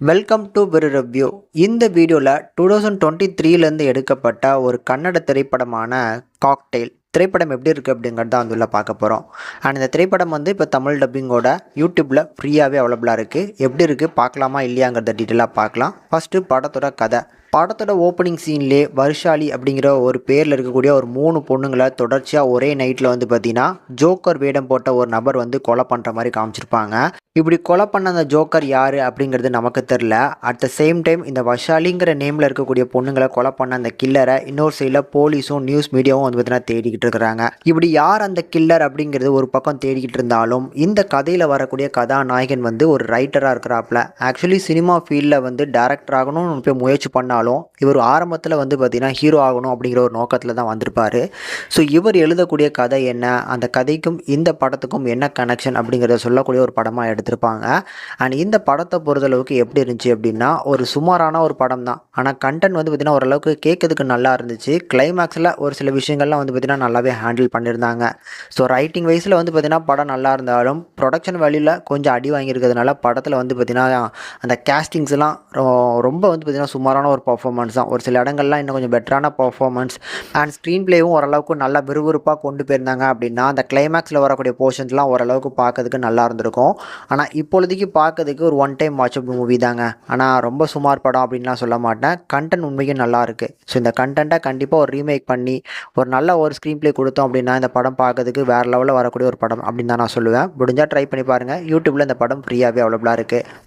Welcome to பெரு review. இந்த வீடியோவில் 2023லேருந்து எடுக்கப்பட்ட ஒரு கன்னட திரைப்படமான காக்டெயில் திரைப்படம் எப்படி இருக்குது அப்படிங்கிறது தான் வந்து பார்க்க போகிறோம். அண்ட் இந்த திரைப்படம் வந்து இப்போ தமிழ் டப்பிங்கோட யூடியூப்பில் ஃப்ரீயாகவே அவைலபிளாக இருக்குது. எப்படி இருக்குது பார்க்கலாமா இல்லையாங்கிறத டீட்டெயிலாக பார்க்கலாம். ஃபஸ்ட்டு படத்தோட கதை. படத்தோட ஓப்பனிங் சீன்லேயே வருஷாலி அப்படிங்கிற ஒரு பேரில் இருக்கக்கூடிய ஒரு 3 பொண்ணுங்களை தொடர்ச்சியாக ஒரே நைட்டில் வந்து பார்த்திங்கன்னா ஜோக்கர் வேடம் போட்ட ஒரு நபர் வந்து கொலை பண்ணுற மாதிரி காமிச்சிருப்பாங்க. இப்படி கொலை பண்ண அந்த ஜோக்கர் யார் அப்படிங்கிறது நமக்கு தெரில. அட் த சேம் டைம் இந்த வஷாலிங்கிற நேமில் இருக்கக்கூடிய பொண்ணுங்களை கொலை பண்ண அந்த கில்லரை இன்னொரு சைடில் போலீஸும் நியூஸ் மீடியாவும் வந்து பார்த்தீங்கன்னா தேடிக்கிட்டு இருக்கிறாங்க. இப்படி யார் அந்த கில்லர் அப்படிங்கிறது ஒரு பக்கம் தேடிக்கிட்டு இருந்தாலும் இந்த கதையில் வரக்கூடிய கதாநாயகன் வந்து ஒரு ரைட்டராக இருக்கிறாப்புல. ஆக்சுவலி சினிமா ஃபீல்டில் வந்து டேரக்டர் ஆகணும்னு போய் முயற்சி பண்ணாலும் இவர் ஆரம்பத்தில் வந்து பார்த்திங்கன்னா ஹீரோ ஆகணும் அப்படிங்கிற ஒரு நோக்கத்தில் தான் வந்திருப்பார். ஸோ இவர் எழுதக்கூடிய கதை என்ன, அந்த கதைக்கும் இந்த படத்துக்கும் என்ன கனெக்ஷன் அப்படிங்கிறத சொல்லக்கூடிய ஒரு படமாக எடுத்திருப்பாங்க. அண்ட் இந்த படத்தை பொறுத்தளவுக்கு எப்படி இருந்துச்சு அப்படின்னா ஒரு சுமாரான ஒரு படம் தான். ஆனால் கண்டென்ட் வந்து பார்த்திங்கன்னா ஓரளவுக்கு கேட்கறதுக்கு நல்லா இருந்துச்சு. கிளைமேக்ஸில் ஒரு சில விஷயங்கள்லாம் வந்து பார்த்திங்கன்னா நல்லாவே ஹேண்டில் பண்ணியிருந்தாங்க. ஸோ ரைட்டிங் வைஸில் வந்து பார்த்திங்கன்னா படம் நல்லா இருந்தாலும் ப்ரொடக்ஷன் வேல்யூவில் கொஞ்சம் அடி வாங்கியிருக்கிறதுனால படத்தில் வந்து பார்த்திங்கன்னா அந்த கேஸ்டிங்ஸ்லாம் ரொம்ப வந்து பார்த்திங்கன்னா சுமாரான ஒரு பர்ஃபார்மன்ஸ் தான். ஒரு சில இடங்கள்லாம் இன்னும் கொஞ்சம் பெட்டரான பர்ஃபார்மன்ஸ் அண்ட் ஸ்க்ரீன் பிளேவும் ஓரளவுக்கு நல்லா விறுவிறுப்பாக கொண்டு போயிருந்தாங்க அப்படின்னா அந்த கிளைமேக்ஸில் வரக்கூடிய போர்ஷன்ஸ்லாம் ஓரளவுக்கு பார்க்கறதுக்கு நல்லா இருந்திருக்கும். ஆனால் இப்பொழுதைக்கு பார்க்கறதுக்கு ஒரு ஒன் டைம் வாட்சபிள் மூவி தாங்க. ஆனால் ரொம்ப சுமார் படம் அப்படின்லாம் சொல்ல மாட்டேன். கண்டென்ட் உண்மையும் நல்லா இருக்குது. ஸோ இந்த கண்டென்ட்டை கண்டிப்பாக ஒரு ரீமேக் பண்ணி ஒரு நல்ல ஒரு ஸ்க்ரீன் பிளே கொடுத்தோம் அப்படின்னா இந்த படம் பார்க்கறதுக்கு வேறு லெவலில் வரக்கூடிய ஒரு படம் அப்படின்னு தான் நான் சொல்லுவேன். முடிஞ்சால் ட்ரை பண்ணி பாருங்கள். யூடியூப்பில் இந்த படம் ஃப்ரீயாகவே அவைலபிளாக இருக்குது.